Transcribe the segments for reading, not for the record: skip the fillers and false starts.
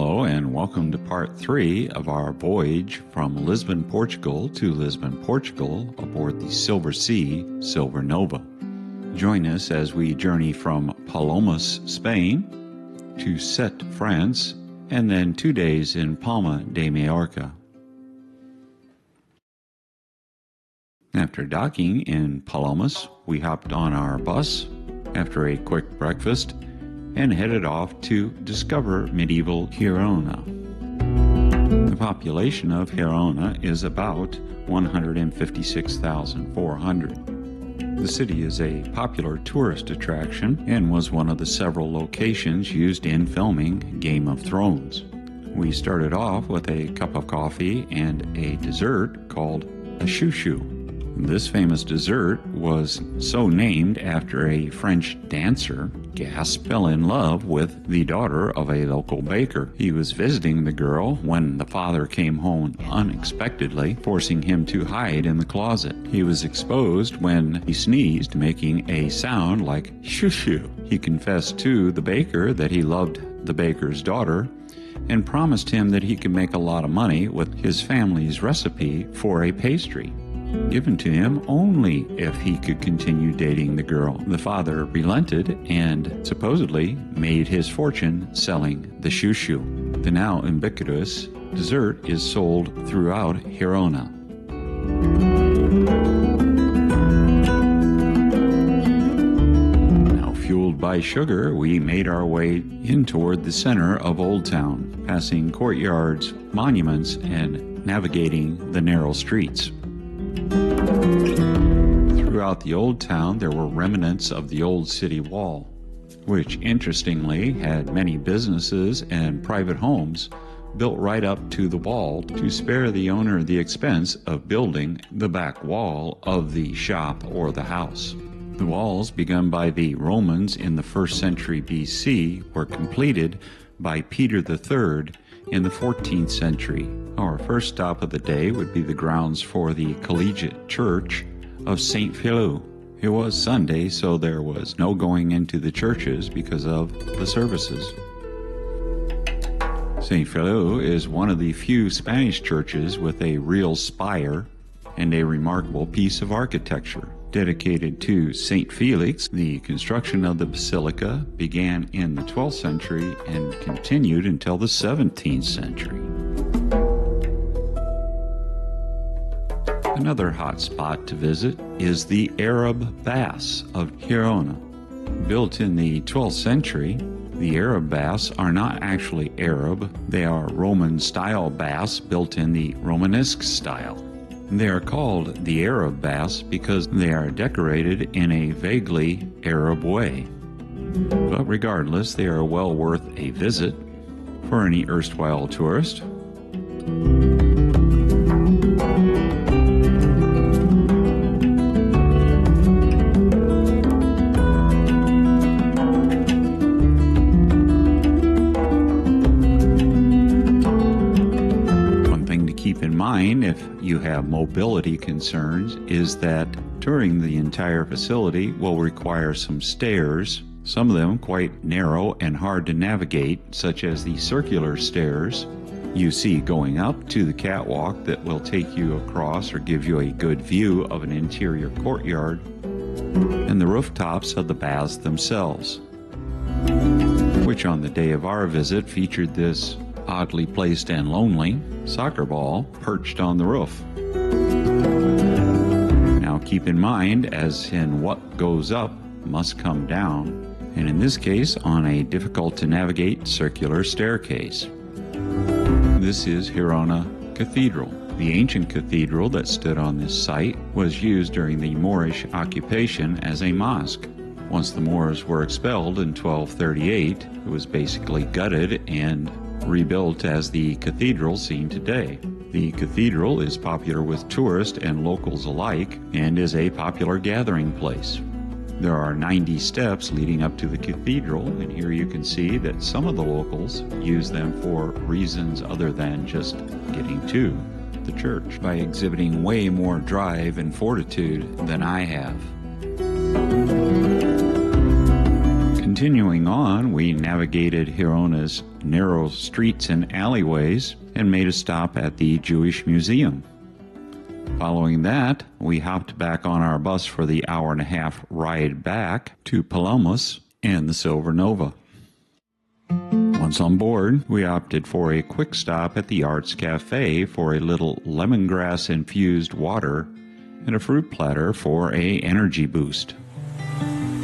Hello and welcome to part 3 of our voyage from Lisbon, Portugal to Lisbon, Portugal aboard the Silversea Silver NOVA. Join us as we journey from Palamos, Spain to Sete, France, and then 2 days in Palma de Mallorca. After docking in Palamos, we hopped on our bus after a quick breakfast and headed off to discover medieval Girona. The population of Girona is about 156,400. The city is a popular tourist attraction and was one of the several locations used in filming Game of Thrones. We started off with a cup of coffee and a dessert called a chouchou. This famous dessert was so named after a French dancer, Gasp fell in love with the daughter of a local baker. He was visiting the girl when the father came home unexpectedly, forcing him to hide in the closet. He was exposed when he sneezed, making a sound like shoo-shoo. He confessed to the baker that he loved the baker's daughter and promised him that he could make a lot of money with his family's recipe for a pastry, given to him only if he could continue dating the girl. The father relented and supposedly made his fortune selling the chouchou. The now ubiquitous dessert is sold throughout Girona. Now fueled by sugar, we made our way in toward the center of Old Town, passing courtyards, monuments, and navigating the narrow streets. Throughout the old town, there were remnants of the old city wall, which interestingly had many businesses and private homes built right up to the wall to spare the owner the expense of building the back wall of the shop or the house. The walls, begun by the Romans in the 1st century BC, were completed by Peter III in the 14th century. Our first stop of the day would be the grounds for the Collegiate Church of St. Philou. It was Sunday, so there was no going into the churches because of the services. St. Philou is one of the few Spanish churches with a real spire and a remarkable piece of architecture. Dedicated to St. Felix, the construction of the basilica began in the 12th century and continued until the 17th century. Another hot spot to visit is the Arab Baths of Girona. Built in the 12th century, the Arab baths are not actually Arab. They are Roman-style baths built in the Romanesque style. They are called the Arab baths because they are decorated in a vaguely Arab way. But regardless, they are well worth a visit for any erstwhile tourist. If you have mobility concerns, is that touring the entire facility will require some stairs, some of them quite narrow and hard to navigate, such as the circular stairs you see going up to the catwalk that will take you across or give you a good view of an interior courtyard, and the rooftops of the baths themselves, which on the day of our visit featured this oddly placed and lonely soccer ball perched on the roof. Now keep in mind, as in what goes up must come down, and in this case on a difficult to navigate circular staircase. This is Girona Cathedral. The ancient cathedral that stood on this site was used during the Moorish occupation as a mosque. Once the Moors were expelled in 1238, it was basically gutted and rebuilt as the cathedral seen today. The cathedral is popular with tourists and locals alike and is a popular gathering place. There are 90 steps leading up to the cathedral, and here you can see that some of the locals use them for reasons other than just getting to the church by exhibiting way more drive and fortitude than I have. Continuing on, we navigated Girona's narrow streets and alleyways and made a stop at the Jewish Museum. Following that, we hopped back on our bus for the hour-and-a-half ride back to Palamos and the Silver Nova. Once on board, we opted for a quick stop at the Arts Cafe for a little lemongrass-infused water and a fruit platter for an energy boost.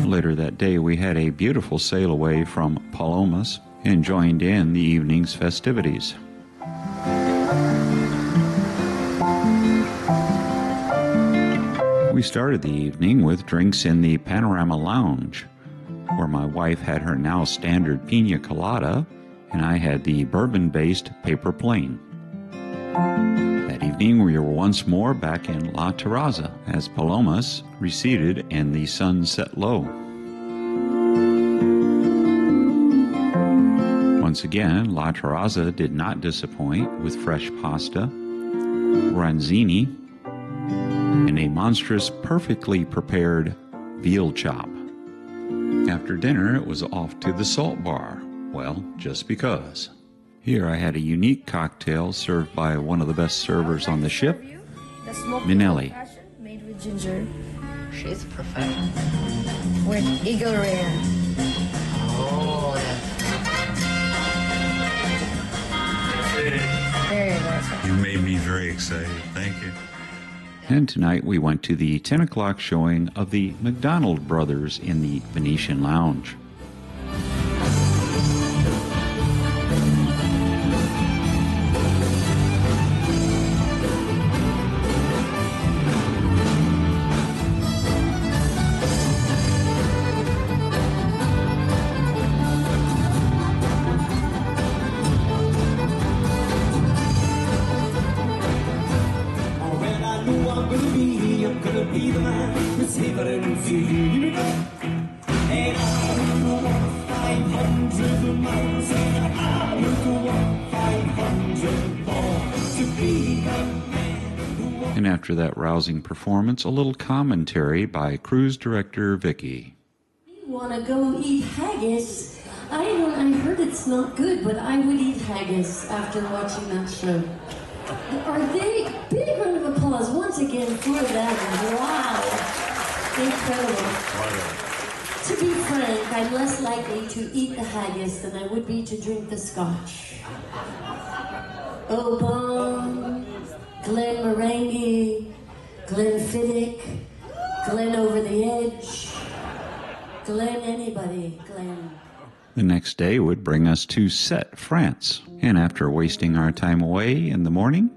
Later that day, we had a beautiful sail away from Palamos and joined in the evening's festivities. We started the evening with drinks in the Panorama Lounge, where my wife had her now standard pina colada and I had the bourbon-based paper plane. That evening we were once more back in La Terraza as Palamos receded and the sun set low. Once again, La Terraza did not disappoint with fresh pasta, ranzini, and a monstrous, perfectly prepared veal chop. After dinner, it was off to the salt bar. Well, just because. Here I had a unique cocktail served by one of the best servers on the ship, Minelli. Made with ginger. She's perfect. With eagle rare. Oh, yeah. There you go. You made me very excited. Thank you. And tonight we went to the 10 o'clock showing of the McDonald Brothers in the Venetian Lounge. And after that rousing performance, a little commentary by cruise director Vicky. You want to go eat haggis? I heard it's not good, but I would eat haggis after watching that show. Are they? Big round of applause once again for them. Wow. Incredible. To be frank, I'm less likely to eat the haggis than I would be to drink the scotch. Obon, Glenmorangie, Glenfiddich, Glen Over the Edge, Glen anybody, Glen. The next day would bring us to Sete, France. And after wasting our time away in the morning,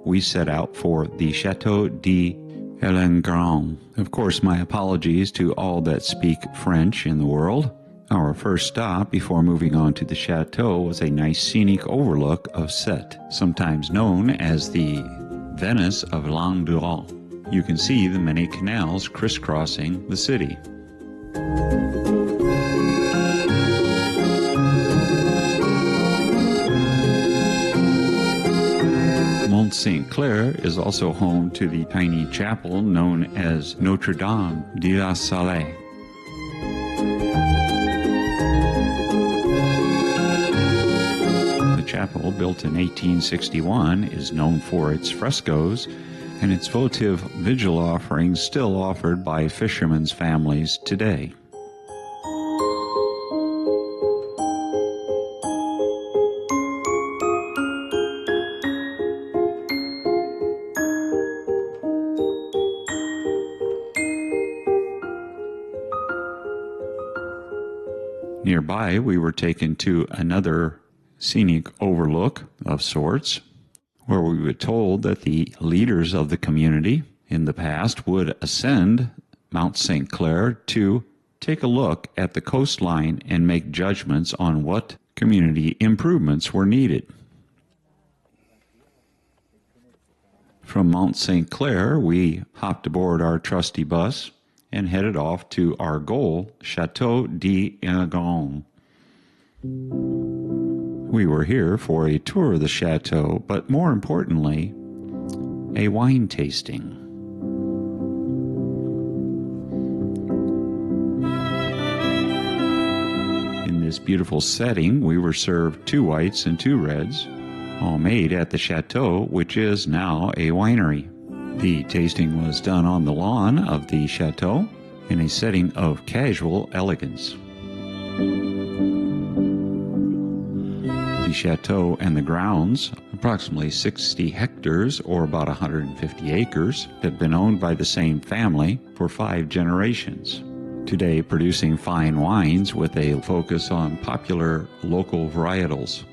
we set out for the Chateau d'Elengran. Of course, my apologies to all that speak French in the world. Our first stop before moving on to the chateau was a nice scenic overlook of Sete, sometimes known as the Venice of Languedoc. You can see the many canals crisscrossing the city. Mont St. Clair is also home to the tiny chapel known as Notre Dame de la Salle. The chapel, built in 1861, is known for its frescoes and its votive vigil offerings still offered by fishermen's families today. Nearby, we were taken to another scenic overlook of sorts, where we were told that the leaders of the community in the past would ascend Mount St. Clair to take a look at the coastline and make judgments on what community improvements were needed. From Mount St. Clair, we hopped aboard our trusty bus and headed off to our goal, Chateau d'Elengran. We were here for a tour of the chateau, but more importantly, a wine tasting. beautiful setting, we were served 2 whites and 2 reds, all made at the chateau, which is now a winery. The tasting was done on the lawn of the chateau in a setting of casual elegance. The chateau and the grounds, approximately 60 hectares or about 150 acres, had been owned by the same family for 5 generations, today producing fine wines with a focus on popular local varietals.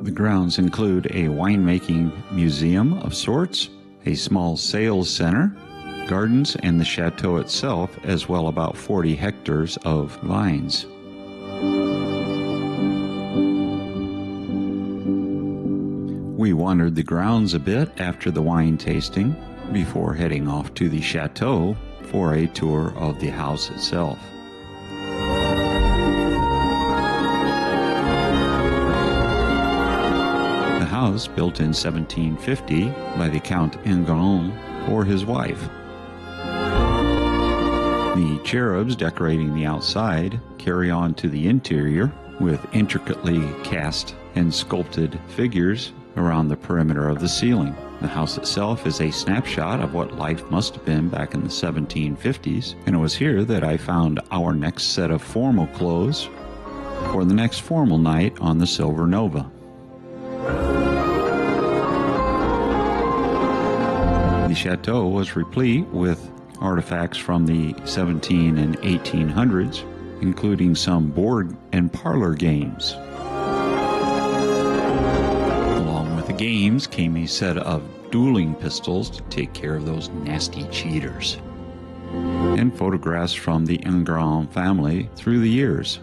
The grounds include a winemaking museum of sorts, a small sales center, gardens, and the chateau itself, as well about 40 hectares of vines. We wandered the grounds a bit after the wine tasting before heading off to the chateau for a tour of the house itself. The house, built in 1750 by the Count Engrand or his wife. The cherubs decorating the outside carry on to the interior with intricately cast and sculpted figures around the perimeter of the ceiling. The house itself is a snapshot of what life must have been back in the 1750s, and it was here that I found our next set of formal clothes for the next formal night on the Silver Nova. The chateau was replete with artifacts from the 17 and 1800s, including some board and parlor games. Along with the games came a set of dueling pistols to take care of those nasty cheaters, and photographs from the Engrand family through the years.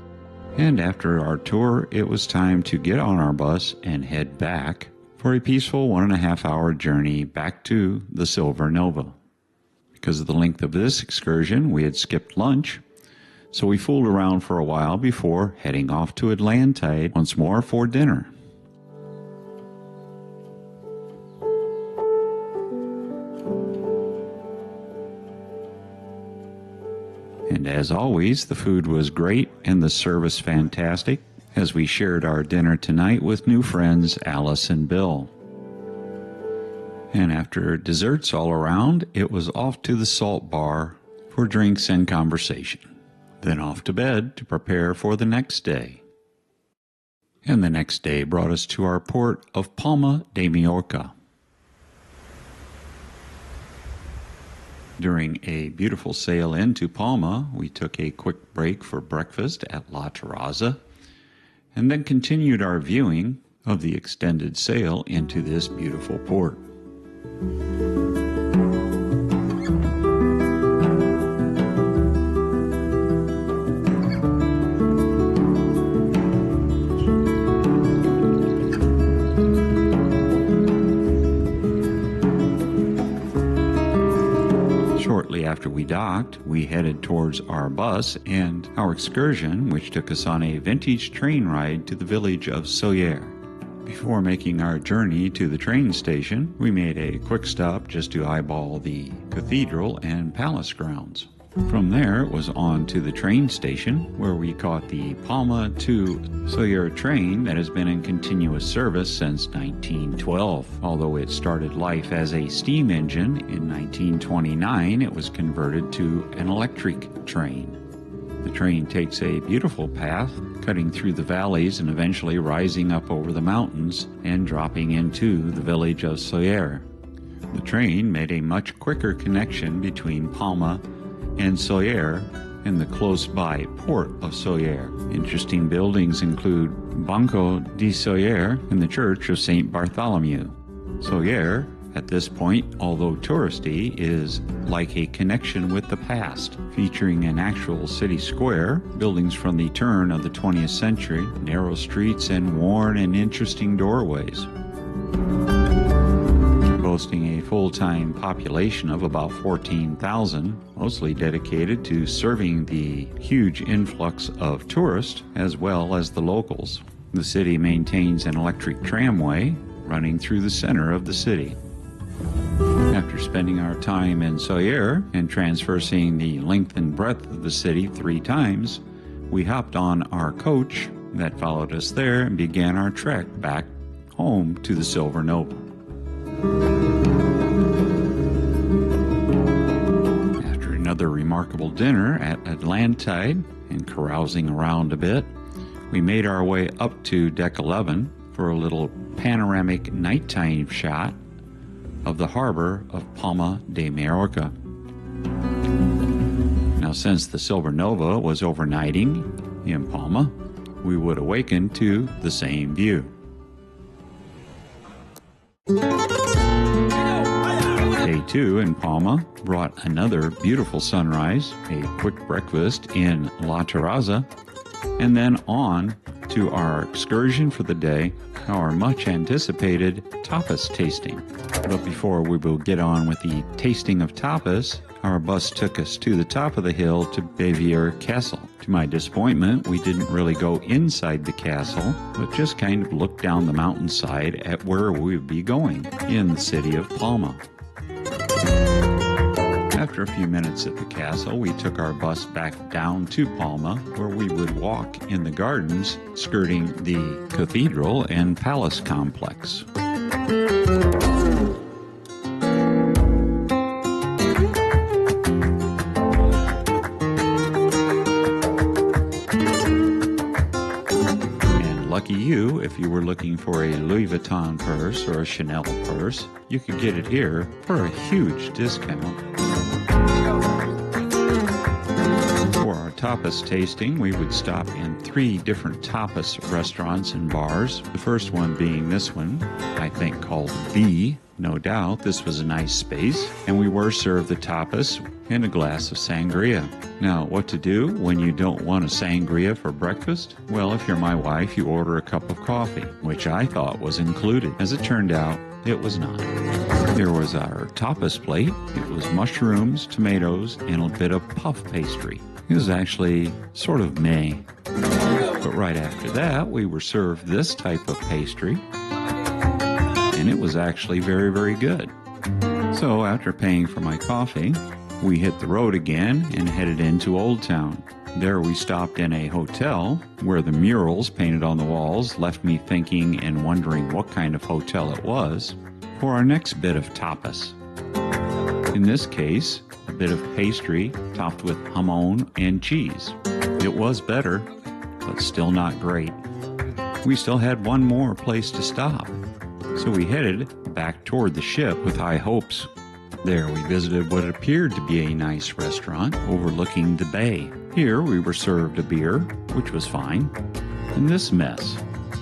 And after our tour, it was time to get on our bus and head back for a peaceful 1.5-hour journey back to the Silver Nova. Because of the length of this excursion, we had skipped lunch, so we fooled around for a while before heading off to Atlantide once more for dinner. And as always, the food was great and the service fantastic, as we shared our dinner tonight with new friends Alice and Bill. And after desserts all around, it was off to the salt bar for drinks and conversation. Then off to bed to prepare for the next day. And the next day brought us to our port of Palma de Mallorca. During a beautiful sail into Palma, we took a quick break for breakfast at La Terraza, and then continued our viewing of the extended sail into this beautiful port. Shortly after we docked, we headed towards our bus and our excursion, which took us on a vintage train ride to the village of Sóller. Before making our journey to the train station, we made a quick stop just to eyeball the cathedral and palace grounds. From there, it was on to the train station, where we caught the Palma to Sóller train that has been in continuous service since 1912. Although it started life as a steam engine, in 1929 it was converted to an electric train. The train takes a beautiful path, cutting through the valleys and eventually rising up over the mountains and dropping into the village of Sóller. The train made a much quicker connection between Palma and Sóller and the close-by port of Sóller. Interesting buildings include Banco de Sóller and the Church of St. Bartholomew. Sóller, at this point, although touristy, is like a connection with the past, featuring an actual city square, buildings from the turn of the 20th century, narrow streets, and worn and interesting doorways. Boasting a full-time population of about 14,000, mostly dedicated to serving the huge influx of tourists as well as the locals. The city maintains an electric tramway running through the center of the city. After spending our time in Tangier and traversing the length and breadth of the city 3 times, we hopped on our coach that followed us there and began our trek back home to the Silver Nova. After another remarkable dinner at Atlantide and carousing around a bit, we made our way up to deck 11 for a little panoramic nighttime shot of the harbor of Palma de Mallorca. Now, since the Silver Nova was overnighting in Palma, we would awaken to the same view. Day 2 in Palma brought another beautiful sunrise, a quick breakfast in La Terraza, and then on to our excursion for the day, our much anticipated tapas tasting. But before we will get on with the tasting of tapas, our bus took us to the top of the hill to Baviera Castle. To my disappointment, we didn't really go inside the castle, but just kind of looked down the mountainside at where we would be going, in the city of Palma. After a few minutes at the castle, we took our bus back down to Palma, where we would walk in the gardens skirting the cathedral and palace complex. And lucky you, if you were looking for a Louis Vuitton purse or a Chanel purse, you could get it here for a huge discount. For our tapas tasting, we would stop in 3 different tapas restaurants and bars. The first one being this one, I think called V. No doubt this was a nice space, and we were served the tapas and a glass of sangria. Now, what to do when you don't want a sangria for breakfast? Well, if you're my wife, you order a cup of coffee, which I thought was included. As it turned out, it was not. There was our tapas plate. It was mushrooms, tomatoes, and a bit of puff pastry. It was actually sort of meh. But right after that, we were served this type of pastry, and it was actually very, very good. So after paying for my coffee, we hit the road again and headed into Old Town. There we stopped in a hotel where the murals painted on the walls left me thinking and wondering what kind of hotel it was for our next bit of tapas. In this case, a bit of pastry topped with jamon and cheese. It was better, but still not great. We still had one more place to stop, so we headed back toward the ship with high hopes. There we visited what appeared to be a nice restaurant overlooking the bay. Here we were served a beer, which was fine, and this mess.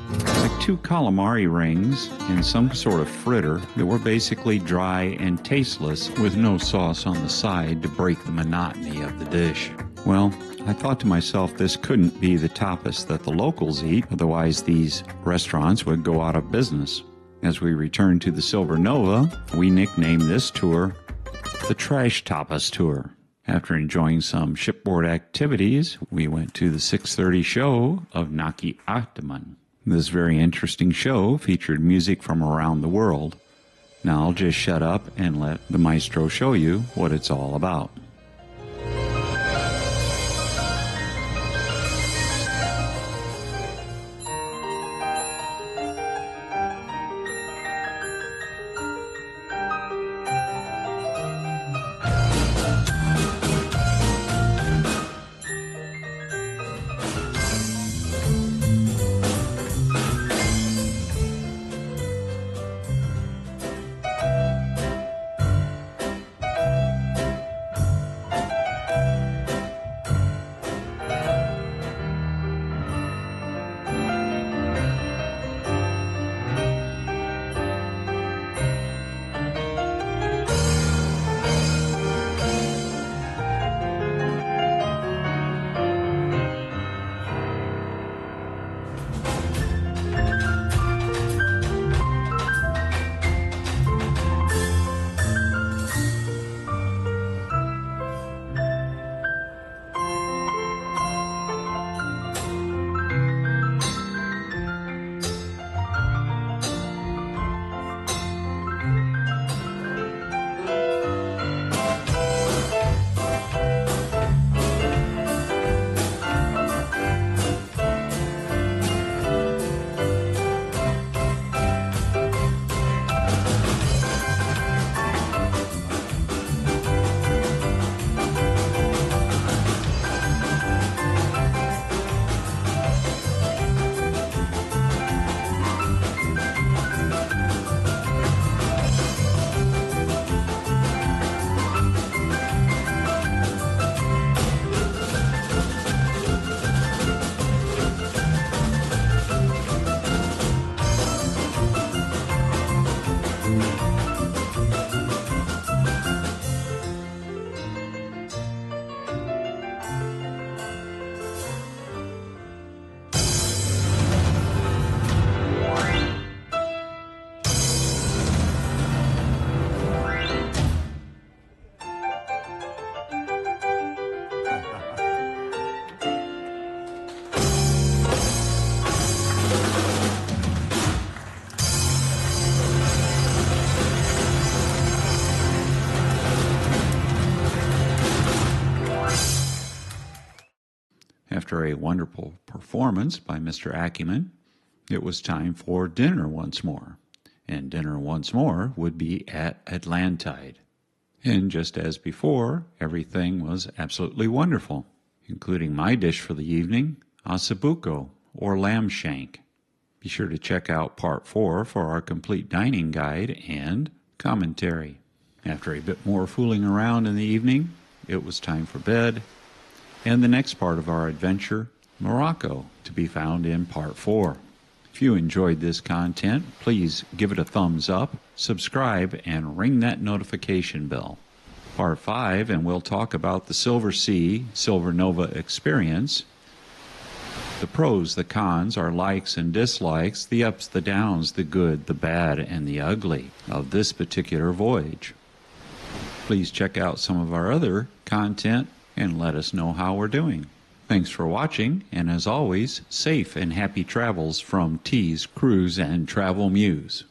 Like 2 calamari rings and some sort of fritter that were basically dry and tasteless with no sauce on the side to break the monotony of the dish. Well, I thought to myself this couldn't be the tapas that the locals eat, otherwise these restaurants would go out of business. As we returned to the Silver Nova, we nicknamed this tour the Trash Tapas Tour. After enjoying some shipboard activities, we went to the 6:30 show of Naki Ataman. This very interesting show featured music from around the world. Now I'll just shut up and let the maestro show you what it's all about. a wonderful performance by Mr. Acumen, it was time for dinner once more. And dinner once more would be at Atlantide. And just as before, everything was absolutely wonderful, including my dish for the evening, ossobuco, or lamb shank. Be sure to check out Part 4 for our complete dining guide and commentary. After a bit more fooling around in the evening, it was time for bed, and the next part of our adventure, Morocco, to be found in Part 4. If you enjoyed this content, please give it a thumbs up, subscribe, and ring that notification bell. Part 5, and we'll talk about the Silversea Silver NOVA experience, the pros, the cons, our likes and dislikes, the ups, the downs, the good, the bad, and the ugly of this particular voyage. Please check out some of our other content and let us know how we're doing. Thanks for watching, and as always, safe and happy travels from T's Cruise and Travel Muse.